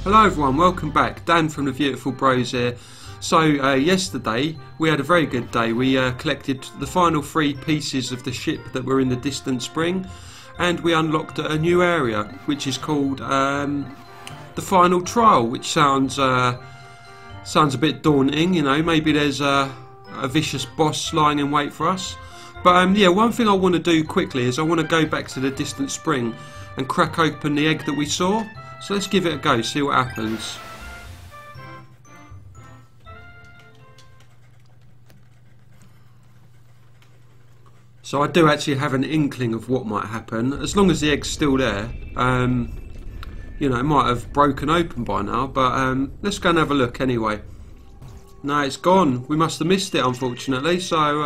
Hello everyone, welcome back. Dan from the Beautiful Bros here. So yesterday we had a very good day. We collected the final 3 pieces of the ship that were in the distant spring, and we unlocked a new area which is called the final trial, which sounds a bit daunting. You know, maybe there's a vicious boss lying in wait for us. But yeah, one thing I want to do quickly is I want to go back to the distant spring and crack open the egg that we saw. So let's give it a go, see what happens. So I do actually have an inkling of what might happen, as long as the egg's still there. You know, it might have broken open by now, but let's go and have a look anyway. No, it's gone. We must have missed it, unfortunately. So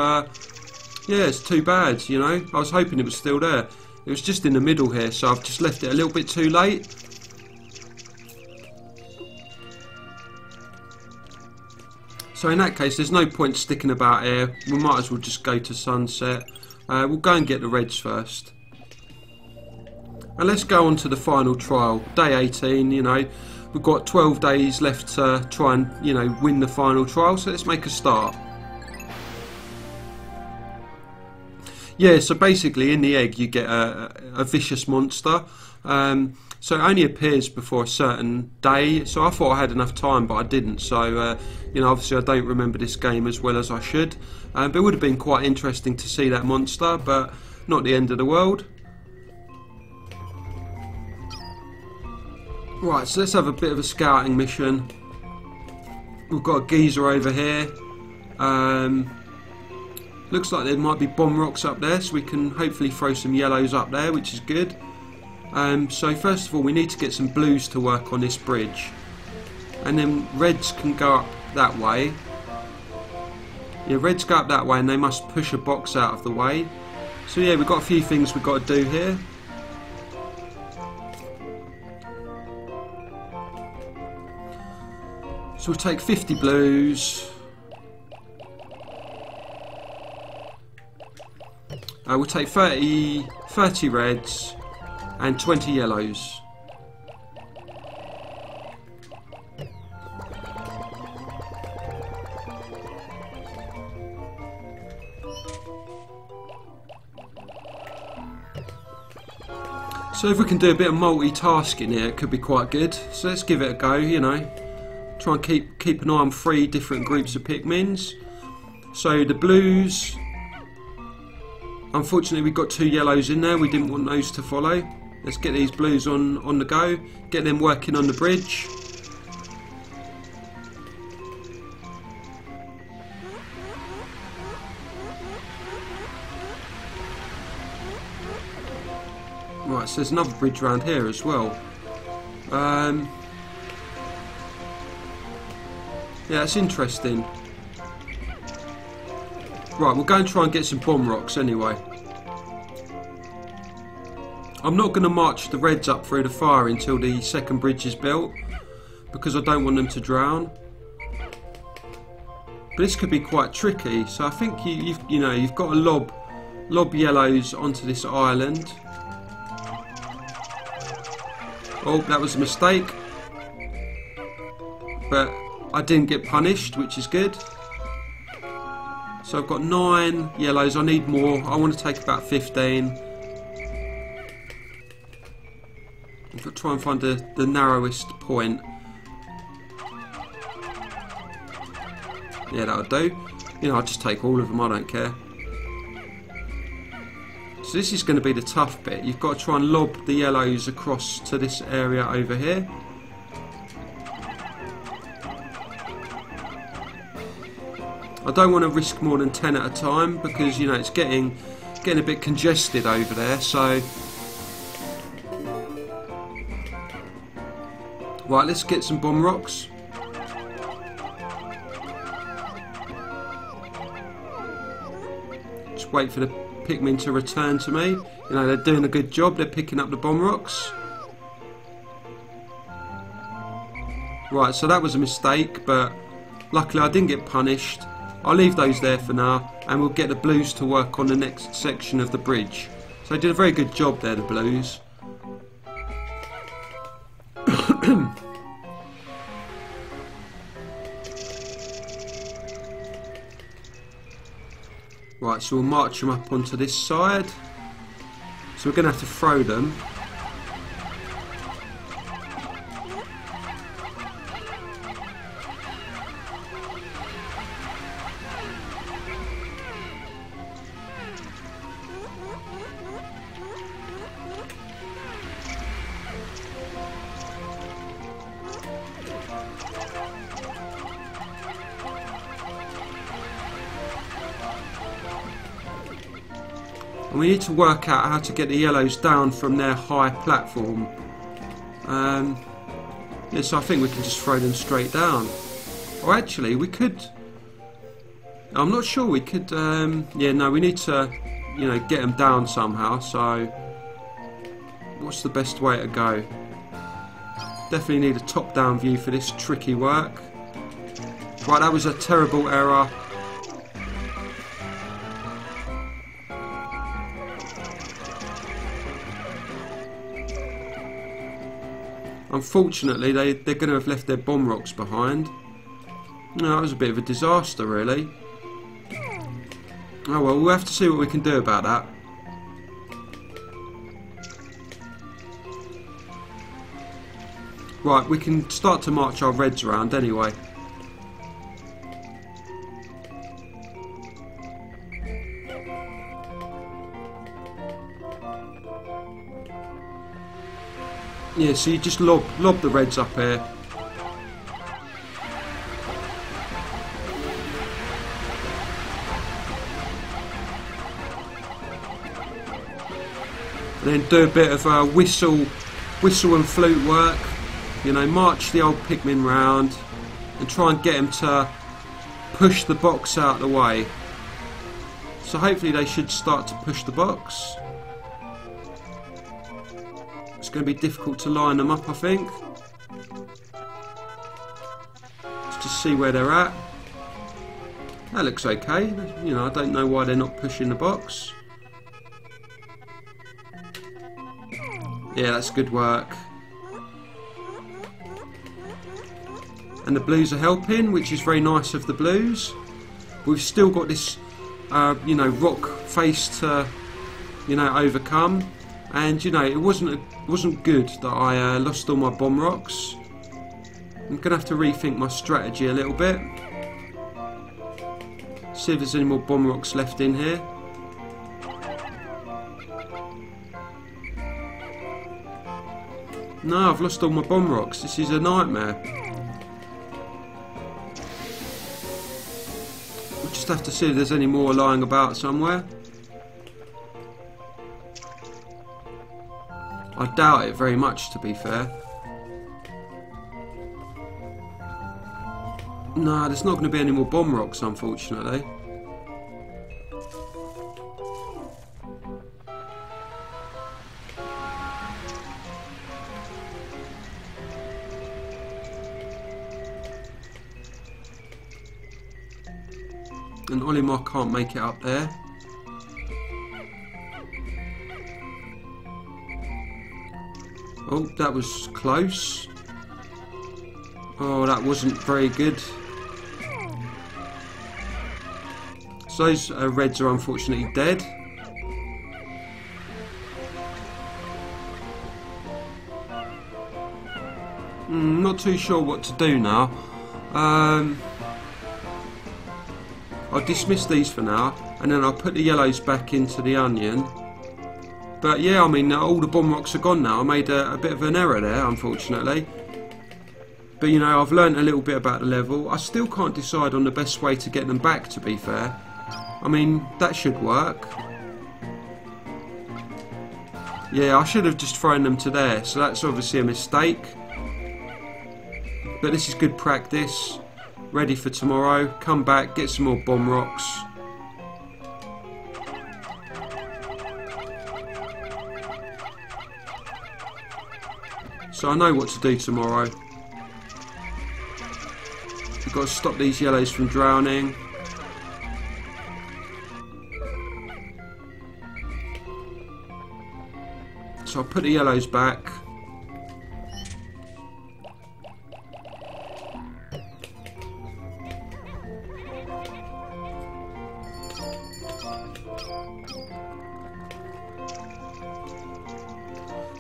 yeah, it's too bad, you know. I was hoping it was still there. It was just in the middle here, so I've just left it a little bit too late. So in that case, there's no point sticking about here. We might as well just go to sunset. We'll go and get the reds first. And let's go on to the final trial. Day 18, you know. We've got 12 days left to try and, you know, win the final trial. So let's make a start. Yeah, so basically in the egg you get a vicious monster. So it only appears before a certain day, so I thought I had enough time, but I didn't. So, you know, obviously I don't remember this game as well as I should. But it would have been quite interesting to see that monster, but not the end of the world. Right, so let's have a bit of a scouting mission. We've got a geezer over here. Looks like there might be bomb rocks up there, so we can hopefully throw some yellows up there, which is good. So first of all, we need to get some blues to work on this bridge, and then reds can go up that way. Yeah, reds go up that way, and they must push a box out of the way. So yeah, we've got a few things we've got to do here. So we'll take 50 blues. We'll take 30 reds. And 20 yellows. So if we can do a bit of multitasking here, it could be quite good. So let's give it a go, you know. Try and keep an eye on 3 different groups of Pikmins. So the blues, unfortunately we've got 2 yellows in there, we didn't want those to follow. Let's get these blues on the go, get them working on the bridge. Right, so there's another bridge around here as well. Yeah, that's interesting. Right, we'll go and try and get some bomb rocks anyway. I'm not going to march the reds up through the fire until the second bridge is built, because I don't want them to drown. But this could be quite tricky, so I think you've got to lob yellows onto this island. Oh, that was a mistake, but I didn't get punished, which is good. So I've got 9 yellows. I need more. I want to take about 15. I've got to try and find the narrowest point. Yeah, that'll do. You know, I'll just take all of them, I don't care. So this is going to be the tough bit. You've got to try and lob the yellows across to this area over here. I don't want to risk more than 10 at a time, because, you know, it's getting a bit congested over there, so... Right, let's get some bomb rocks. Just wait for the Pikmin to return to me. You know, they're doing a good job. They're picking up the bomb rocks. Right, so that was a mistake, but luckily I didn't get punished. I'll leave those there for now, and we'll get the blues to work on the next section of the bridge. So they did a very good job there, the blues. Right, so we'll march them up onto this side. So we're going to have to throw them. And we need to work out how to get the yellows down from their high platform. Yeah, so I think we can just throw them straight down. Or actually, we could... I'm not sure we could... yeah, no, we need to, you know, get them down somehow. So, what's the best way to go? Definitely need a top-down view for this tricky work. Right, that was a terrible error. Unfortunately, they're going to have left their bomb rocks behind. No, that was a bit of a disaster, really. Oh well, we'll have to see what we can do about that. Right, we can start to march our reds around anyway. Yeah, so you just lob the reds up here. And then do a bit of whistle and flute work. You know, march the old Pikmin round and try and get them to push the box out of the way. So hopefully they should start to push the box. It's going to be difficult to line them up, I think. Let's just see where they're at. That looks okay. You know, I don't know why they're not pushing the box. Yeah, that's good work. And the blues are helping, which is very nice of the blues. We've still got this, you know, rock face to, you know, overcome. And you know, it wasn't good that I lost all my bomb rocks. I'm gonna have to rethink my strategy a little bit. See if there's any more bomb rocks left in here. No, I've lost all my bomb rocks. This is a nightmare. We'll just have to see if there's any more lying about somewhere. I doubt it very much, to be fair. No, there's not going to be any more bomb rocks, unfortunately. And Olimar can't make it up there. Oh, that was close. Oh, that wasn't very good. So those reds are unfortunately dead. Not too sure what to do now. I'll dismiss these for now, and then I'll put the yellows back into the onion. But yeah, I mean, all the bomb rocks are gone now. I made a bit of an error there, unfortunately. But you know, I've learnt a little bit about the level. I still can't decide on the best way to get them back, to be fair. I mean, that should work. Yeah, I should have just thrown them to there, so that's obviously a mistake. But this is good practice. Ready for tomorrow. Come back, get some more bomb rocks. So I know what to do tomorrow. We've got to stop these yellows from drowning. So I'll put the yellows back.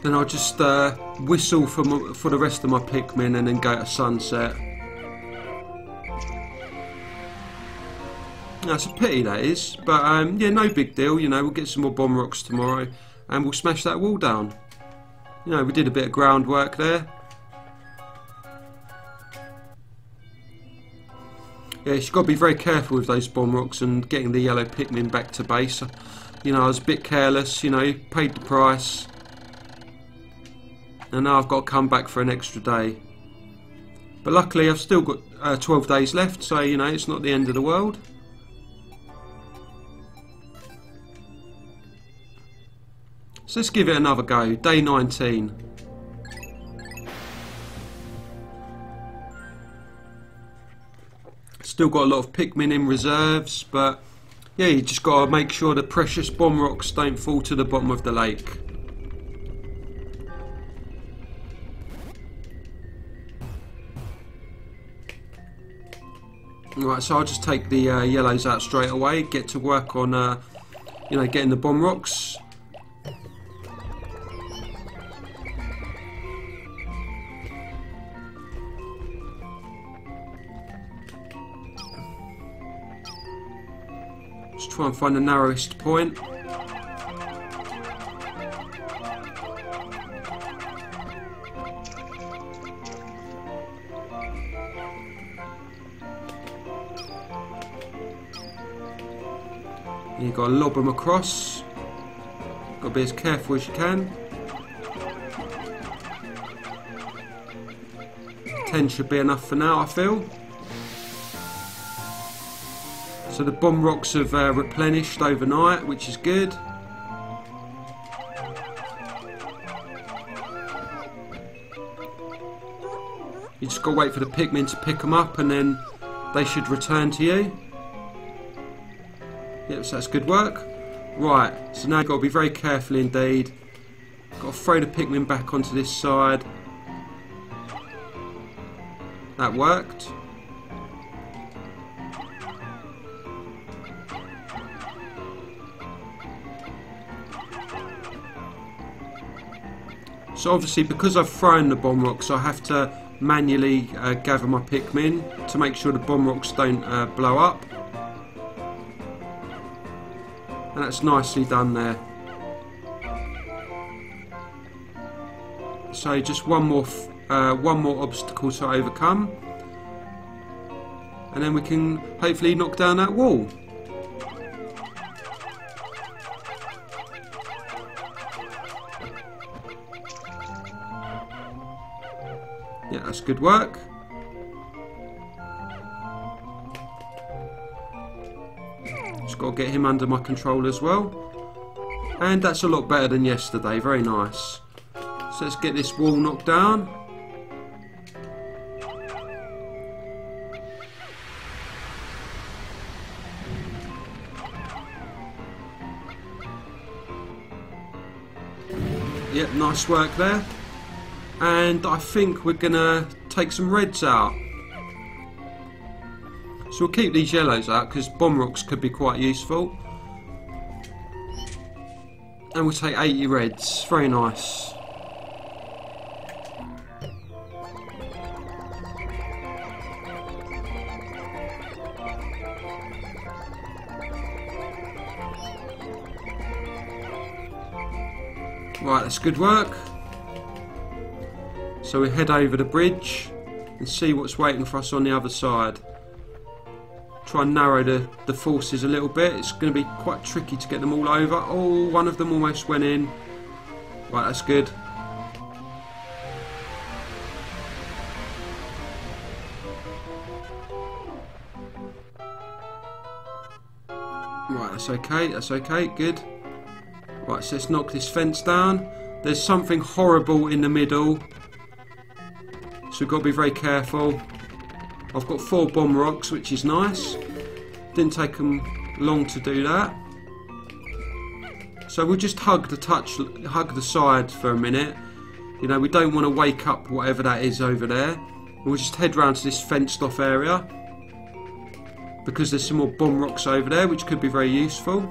Then I'll just whistle for the rest of my Pikmin and then go to sunset. That's a pity, that is, but yeah, no big deal. You know, we'll get some more bomb rocks tomorrow and we'll smash that wall down. You know, we did a bit of groundwork there. Yeah, you've got to be very careful with those bomb rocks and getting the yellow Pikmin back to base. You know, I was a bit careless, you know, paid the price. And now I've got to come back for an extra day. But luckily I've still got 12 days left, so you know, it's not the end of the world. So let's give it another go. Day 19. Still got a lot of Pikmin in reserves, but yeah, you just got to make sure the precious bomb rocks don't fall to the bottom of the lake. Right, so I'll just take the yellows out straight away, get to work on you know, getting the bomb rocks. Just try and find the narrowest point. You've got to lob them across. Got to be as careful as you can. 10 should be enough for now, I feel. So the bomb rocks have replenished overnight, which is good. You just got to wait for the Pikmin to pick them up and then they should return to you. Yep, so that's good work. Right, so now you've got to be very careful indeed. Got to throw the Pikmin back onto this side. That worked. So obviously, because I've thrown the bomb rocks, I have to manually gather my Pikmin to make sure the bomb rocks don't blow up. And that's nicely done there. So just one more obstacle to overcome, and then we can hopefully knock down that wall. Yeah, that's good work. Just got to get him under my control as well. And that's a lot better than yesterday, very nice. So let's get this wall knocked down. Yep, nice work there. And I think we're gonna take some reds out. So we'll keep these yellows out because bomb rocks could be quite useful. And we'll take 80 reds, very nice. Right, that's good work. So we head over the bridge and see what's waiting for us on the other side. Try and narrow the forces a little bit. It's going to be quite tricky to get them all over. Oh, one of them almost went in. Right, that's good. Right, that's okay, good. Right, so let's knock this fence down. There's something horrible in the middle, so we've got to be very careful. I've got 4 bomb rocks, which is nice. Didn't take them long to do that. So we'll just hug the side for a minute. You know, we don't want to wake up whatever that is over there. We'll just head round to this fenced off area, because there's some more bomb rocks over there, which could be very useful.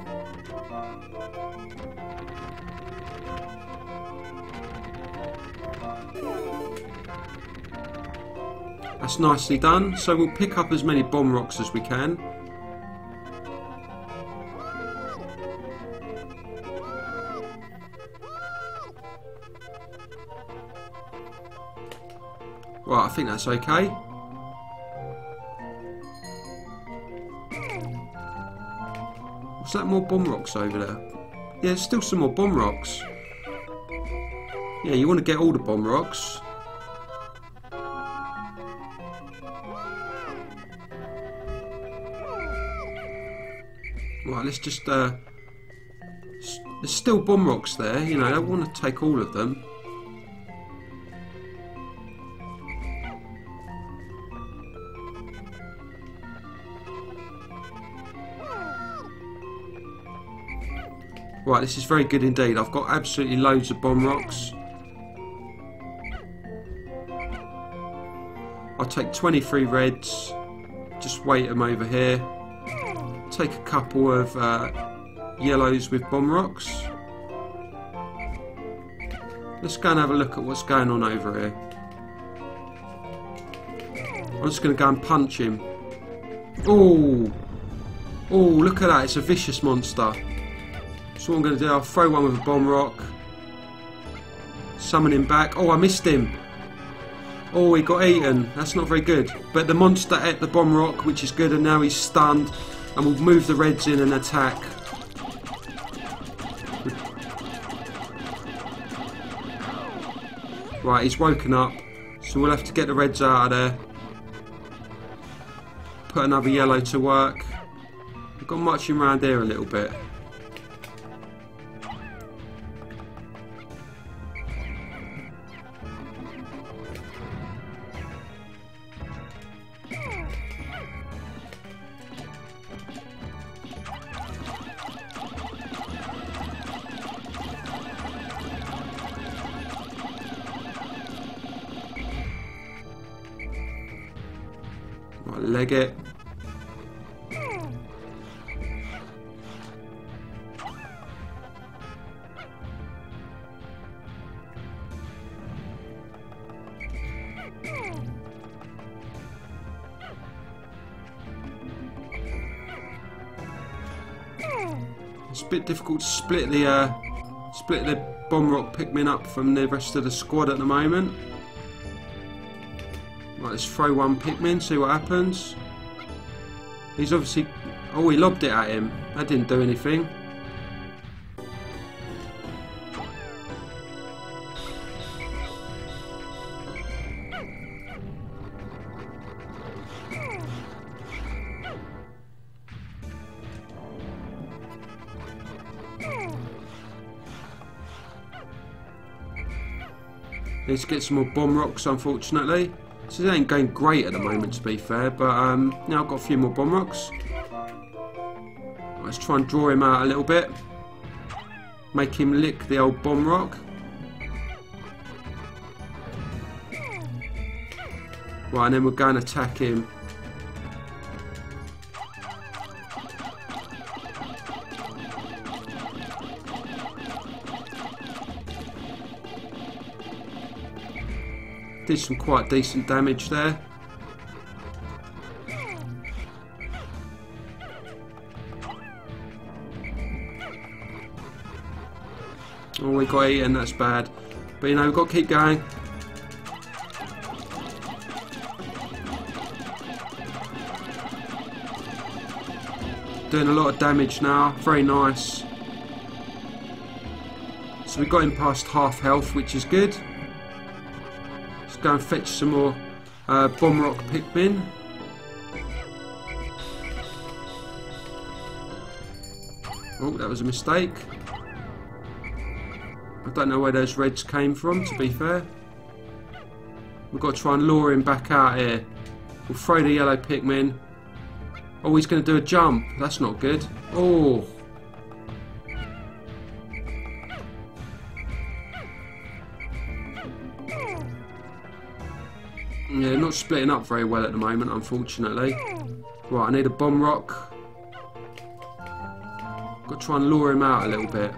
That's nicely done. So we'll pick up as many bomb rocks as we can. Right, I think that's okay. What's that, more bomb rocks over there? Yeah, there's still some more bomb rocks. Yeah, you want to get all the bomb rocks. Right, let's just, there's still bomb rocks there, you know, I don't want to take all of them. Right, this is very good indeed. I've got absolutely loads of bomb rocks. I'll take 23 reds, just weight them over here. Take a couple of yellows with bomb rocks. Let's go and have a look at what's going on over here. I'm just going to go and punch him. Oh! Oh, look at that, it's a vicious monster. So what I'm going to do, I'll throw one with a bomb rock. Summon him back. Oh, I missed him. Oh, he got eaten. That's not very good. But the monster ate the bomb rock, which is good, and now he's stunned. And we'll move the reds in and attack. Right, he's woken up. So we'll have to get the reds out of there. Put another yellow to work. We've got marching around here a little bit. Right, leg it. It's a bit difficult to split the bomb rock Pikmin up from the rest of the squad at the moment. Right, let's throw one Pikmin, see what happens. He's obviously... Oh, he lobbed it at him. That didn't do anything. Let's get some more bomb rocks, unfortunately. So it ain't going great at the moment, to be fair, but now I've got a few more bomb rocks. Let's try and draw him out a little bit. Make him lick the old bomb rock. Right, and then we'll go and attack him. Did some quite decent damage there. Oh, we got eaten, that's bad. But you know, we've got to keep going. Doing a lot of damage now, very nice. So we got him past half health, which is good. Go and fetch some more bomb rock Pikmin. Oh, that was a mistake. I don't know where those reds came from, to be fair. We've got to try and lure him back out here. We'll throw the yellow Pikmin. Oh, he's going to do a jump. That's not good. Oh. Yeah, not splitting up very well at the moment, unfortunately. Right, I need a bomb rock. Got to try and lure him out a little bit.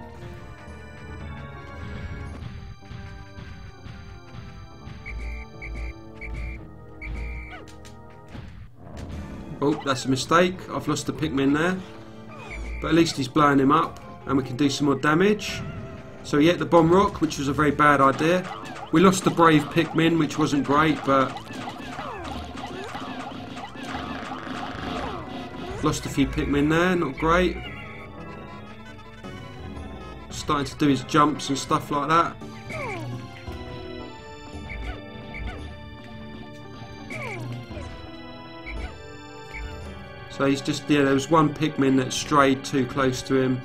Oh, that's a mistake. I've lost the Pikmin there. But at least he's blowing him up, and we can do some more damage. So he ate the Bomb Rock, which was a very bad idea. We lost the Brave Pikmin, which wasn't great, but... lost a few Pikmin there, not great. Starting to do his jumps and stuff like that. So he's just, yeah, there was one Pikmin that strayed too close to him.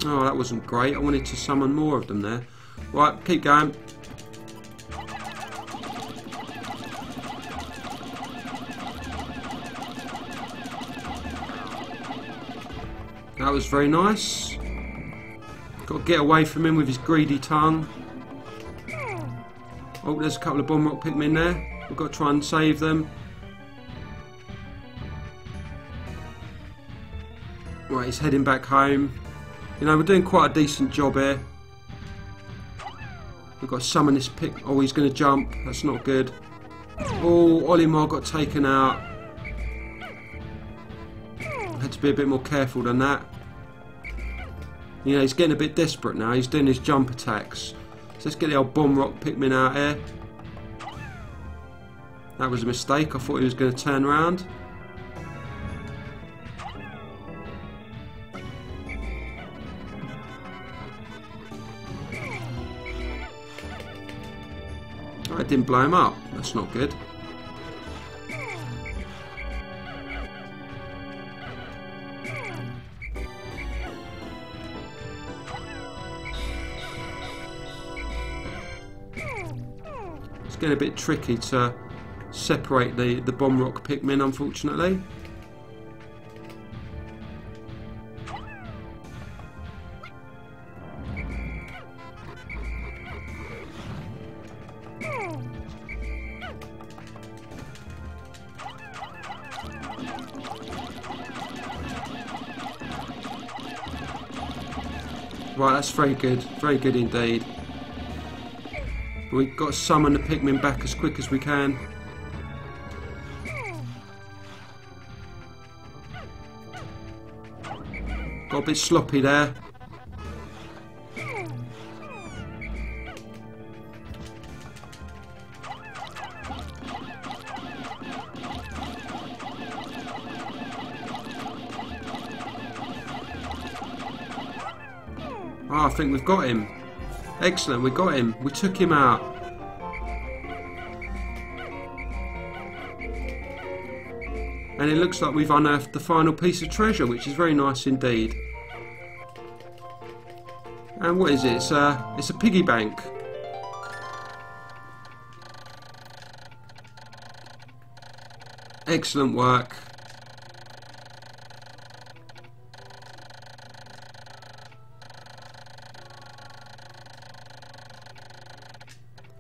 Oh, that wasn't great. I wanted to summon more of them there. Right, keep going. That was very nice. Got to get away from him with his greedy tongue. Oh, there's a couple of Bomb Rock Pikmin there. We've got to try and save them. Right, he's heading back home. You know, we're doing quite a decent job here. We've got to summon this Pik... oh, he's going to jump. That's not good. Oh, Olimar got taken out. Had to be a bit more careful than that. You know, he's getting a bit desperate now. He's doing his jump attacks. So let's get the old Bomb Rock Pikmin out here. That was a mistake. I thought he was going to turn around. I didn't blow him up. That's not good. It's getting a bit tricky to separate the Bomb Rock Pikmin, unfortunately. Right, that's very good indeed. We've got to summon the Pikmin back as quick as we can. Got a bit sloppy there. Oh, I think we've got him. Excellent, we got him. We took him out. And it looks like we've unearthed the final piece of treasure, which is very nice indeed. And what is it? It's a piggy bank. Excellent work.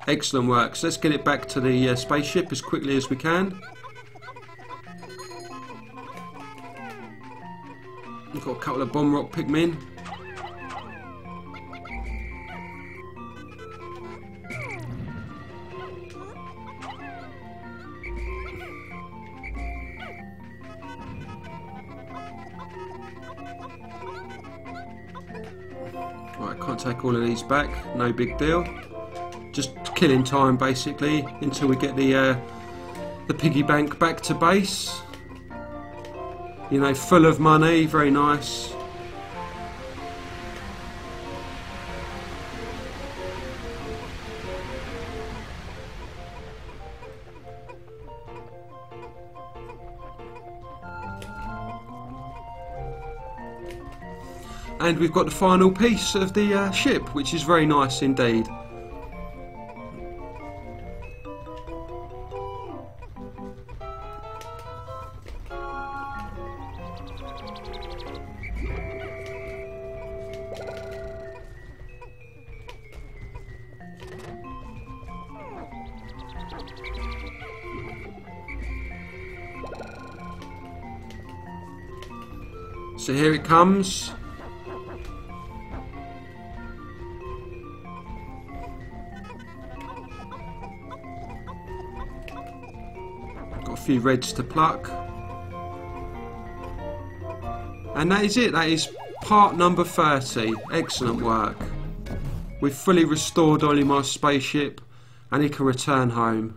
Excellent work. So let's get it back to the spaceship as quickly as we can. We've got a couple of Bomb Rock Pikmin. Right, can't take all of these back. No big deal. Just killing time basically until we get the piggy bank back to base. You know, full of money, very nice. And we've got the final piece of the ship, which is very nice indeed. So here it comes. Got a few reds to pluck. And that is it. That is part number 30. Excellent work. We've fully restored Olimar's spaceship and he can return home.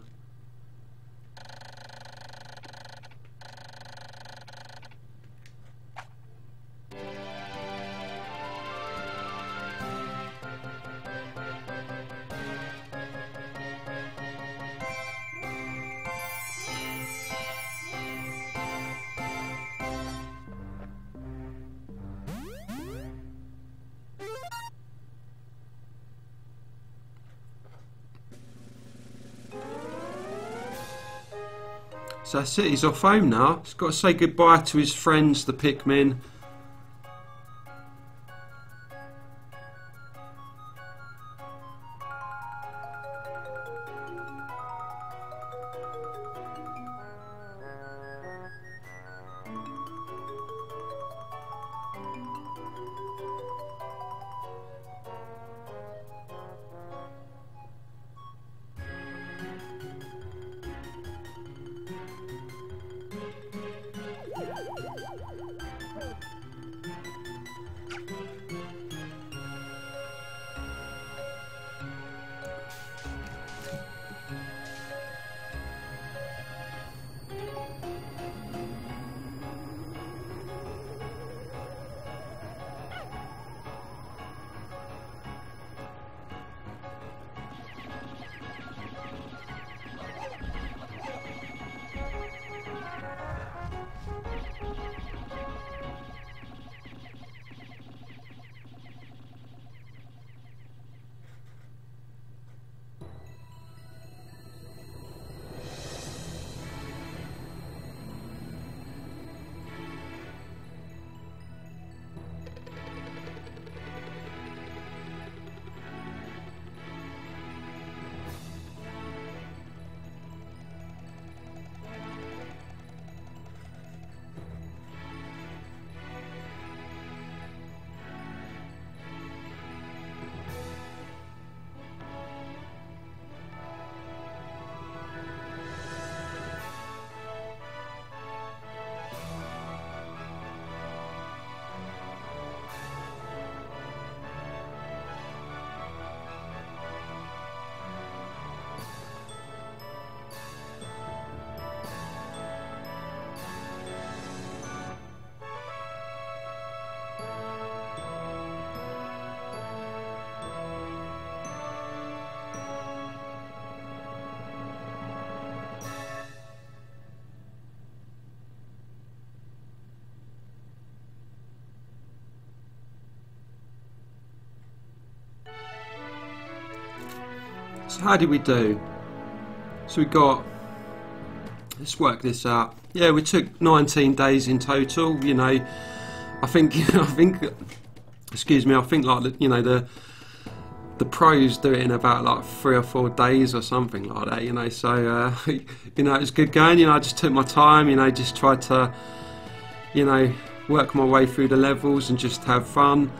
So that's it, he's off home now. He's got to say goodbye to his friends, the Pikmin. So how did we do? So we got, let's work this out. Yeah, we took 19 days in total. You know, I think excuse me, I think like you know the pros do it in about like 3 or 4 days or something like that. You know, so you know, it was good going. You know, I just took my time. You know, just tried to, you know, work my way through the levels and just have fun.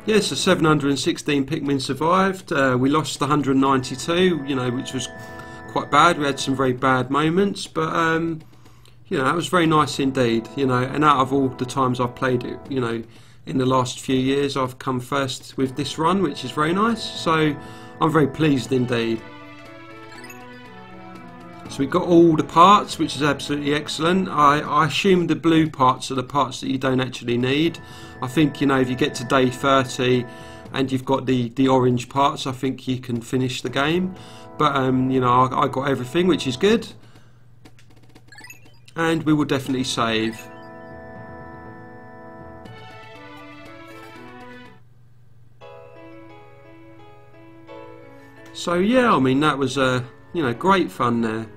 Yeah, so 716 Pikmin survived. We lost 192, you know, which was quite bad. We had some very bad moments, but you know, that was very nice indeed. You know, and out of all the times I've played it, you know, in the last few years, I've come first with this run, which is very nice. So I'm very pleased indeed. So we got all the parts, which is absolutely excellent. I assume the blue parts are the parts that you don't actually need. I think, you know, if you get to day 30 and you've got the orange parts, I think you can finish the game. But, you know, I got everything, which is good. And we will definitely save. So, yeah, I mean, that was, you know, great fun there.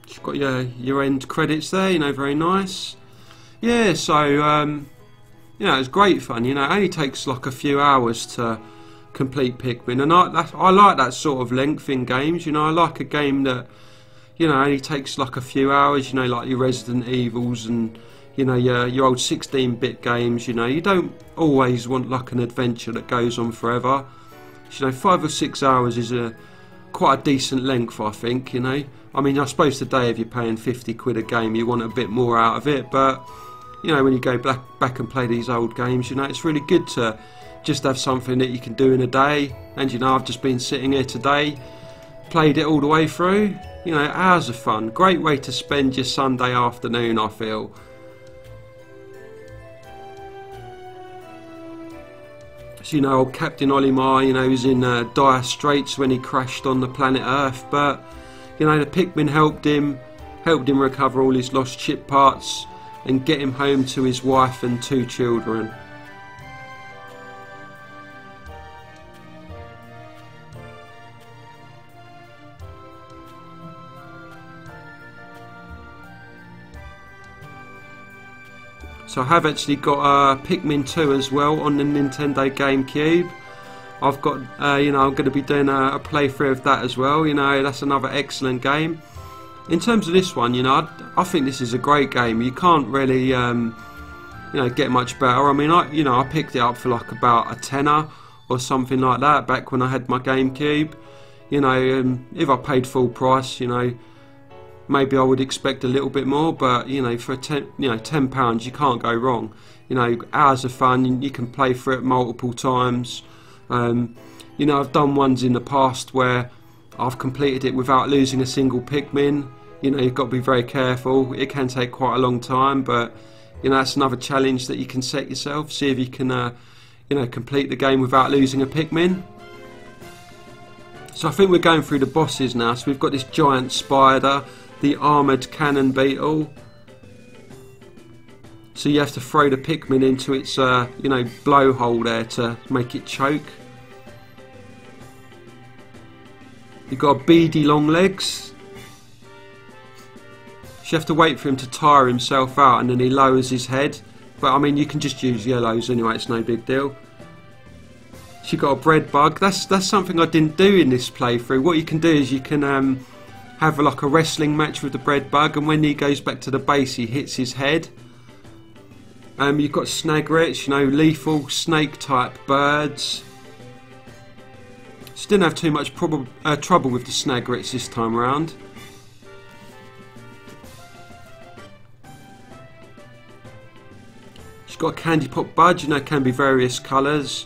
You've got your end credits there, you know, very nice. Yeah, so you know, it was great fun. You know, it only takes like a few hours to complete Pikmin, and I like that sort of length in games. You know, I like a game that, you know, only takes like a few hours. You know, like your Resident Evils and, you know, your old 16-bit games. You know, you don't always want like an adventure that goes on forever. You know, 5 or 6 hours is quite a decent length, I think. You know, I mean, I suppose today if you're paying 50 quid a game, you want a bit more out of it. But you know, when you go back and play these old games, you know, it's really good to just have something that you can do in a day. And you know, I've just been sitting here today, played it all the way through. You know, hours of fun. Great way to spend your Sunday afternoon, I feel. So, you know, old Captain Olimar, you know, was in dire straits when he crashed on the planet Earth, but you know, the Pikmin helped him recover all his lost ship parts and get him home to his wife and 2 children. So I have actually got Pikmin 2 as well on the Nintendo GameCube. I've got, you know, I'm going to be doing a playthrough of that as well. You know, that's another excellent game. In terms of this one, you know, I think this is a great game. You can't really, you know, get much better. I mean, I picked it up for like about a tenner or something like that back when I had my GameCube. You know, if I paid full price, you know, maybe I would expect a little bit more, but you know, for £10, you can't go wrong. You know, hours of fun. You can play through it multiple times. You know, I've done ones in the past where I've completed it without losing a single Pikmin. You know, you've got to be very careful. It can take quite a long time, but you know, that's another challenge that you can set yourself. See if you can, you know, complete the game without losing a Pikmin. So I think we're going through the bosses now. So we've got this giant spider, the armoured cannon beetle. So you have to throw the Pikmin into its, you know, blowhole there to make it choke. You've got a beady long legs. So you have to wait for him to tire himself out and then he lowers his head. But I mean, you can just use yellows anyway, it's no big deal. So you've got a bread bug. That's something I didn't do in this playthrough. What you can do is you can have like a wrestling match with the bread bug, and when he goes back to the base he hits his head. You've got Snagrets, you know, lethal snake type birds. Just didn't have too much trouble with the Snagrets this time around. She's got a candy pop bud, you know, can be various colours.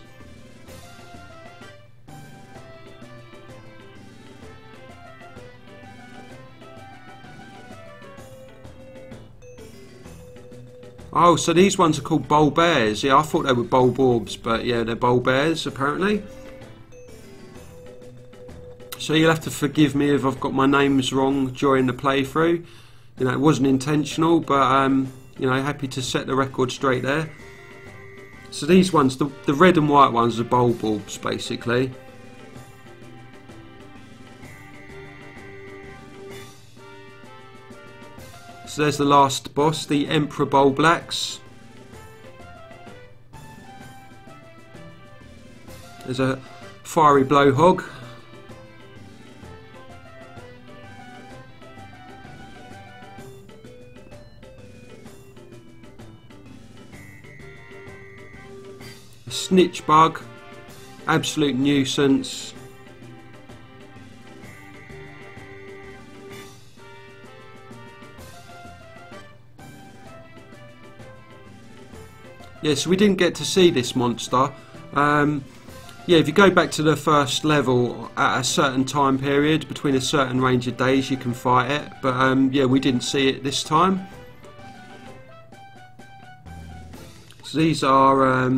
Oh, so these ones are called Bulbaires. Yeah, I thought they were Bulborbs, but yeah, they're Bulbaires apparently. So you'll have to forgive me if I've got my names wrong during the playthrough. You know, it wasn't intentional, but you know, happy to set the record straight there. So these ones, the red and white ones, are Bulborbs basically. So there's the last boss, the Emperor Bulblax. There's a fiery blowhog. A snitch bug, absolute nuisance. Yeah, so we didn't get to see this monster. Yeah, if you go back to the first level at a certain time period, between a certain range of days, you can fight it. But yeah, we didn't see it this time. So these are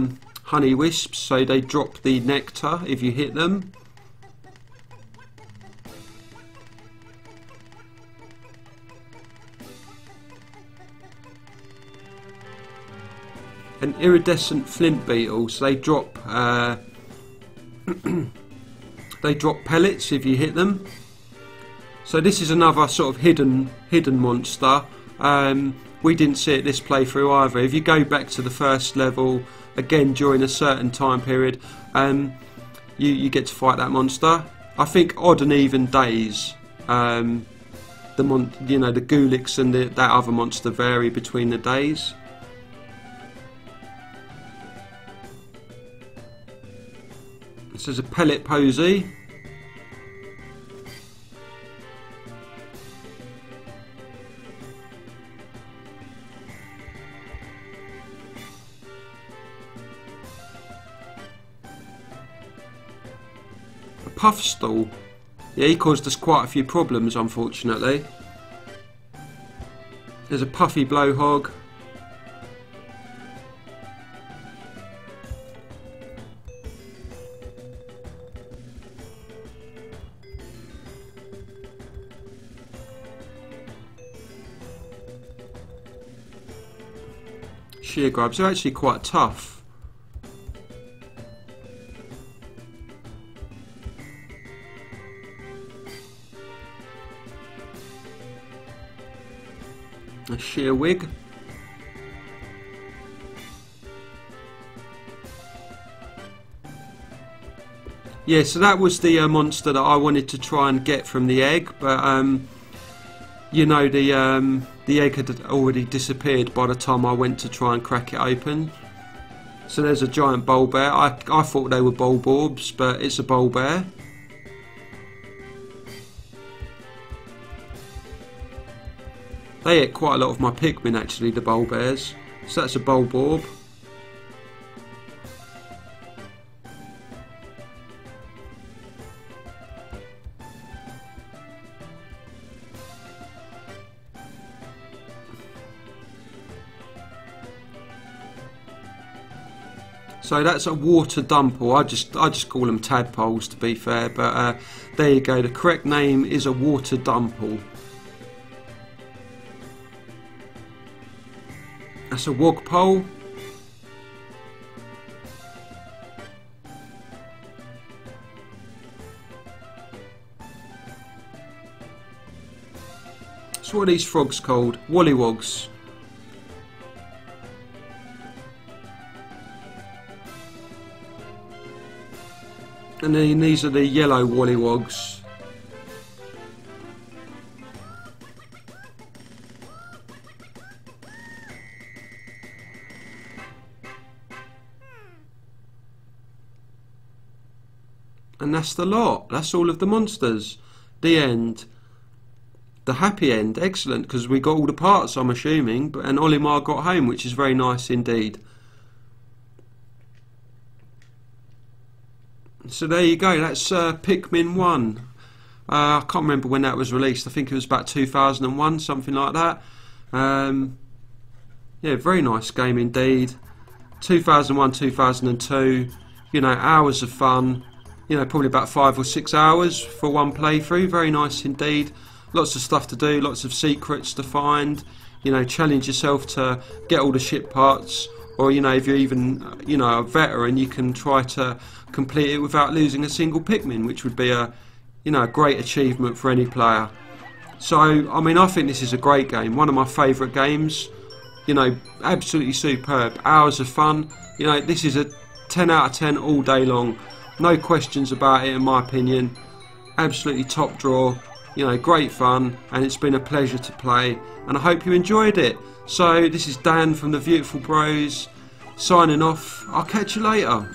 honey wisps, so they drop the nectar if you hit them. An iridescent flint beetle, so they drop they drop pellets if you hit them. So this is another sort of hidden monster. We didn't see it this playthrough either. If you go back to the first level again during a certain time period, you get to fight that monster. I think odd and even days. You know, the Gulix and that other monster vary between the days. This is a pellet posy. A puff stall. Yeah, he caused us quite a few problems, unfortunately. There's a puffy blowhog. Shear grubs are actually quite tough. A shear wig. Yeah, so that was the monster that I wanted to try and get from the egg, but you know, the egg had already disappeared by the time I went to try and crack it open. So there's a giant bowl bear. I thought they were bulborbs, but it's a bowl bear. They ate quite a lot of my Pikmin actually, the bowl bears. So that's a bulborb. So that's a water dumple. I just call them tadpoles, to be fair, but there you go. The correct name is a water dumple. That's a wogpole. So what are these frogs called? Wollywogs. And then these are the yellow wollywogs. And that's the lot. That's all of the monsters. The end. The happy end. Excellent, because we got all the parts, I'm assuming, and Olimar got home, which is very nice indeed. So there you go, that's Pikmin 1. I can't remember when that was released. I think it was about 2001, something like that. Yeah, very nice game indeed. 2001, 2002, you know, hours of fun. You know, probably about 5 or 6 hours for one playthrough. Very nice indeed. Lots of stuff to do, lots of secrets to find. You know, challenge yourself to get all the ship parts. Or, you know, if you're even, you know, a veteran, you can try to complete it without losing a single Pikmin, which would be a, you know, a great achievement for any player. So, I mean, I think this is a great game. One of my favourite games. You know, absolutely superb. Hours of fun. You know, this is a 10 out of 10 all day long. No questions about it, in my opinion. Absolutely top draw. You know, great fun, and it's been a pleasure to play, and I hope you enjoyed it. So this is Dan from the Viewtiful Bros signing off. I'll catch you later.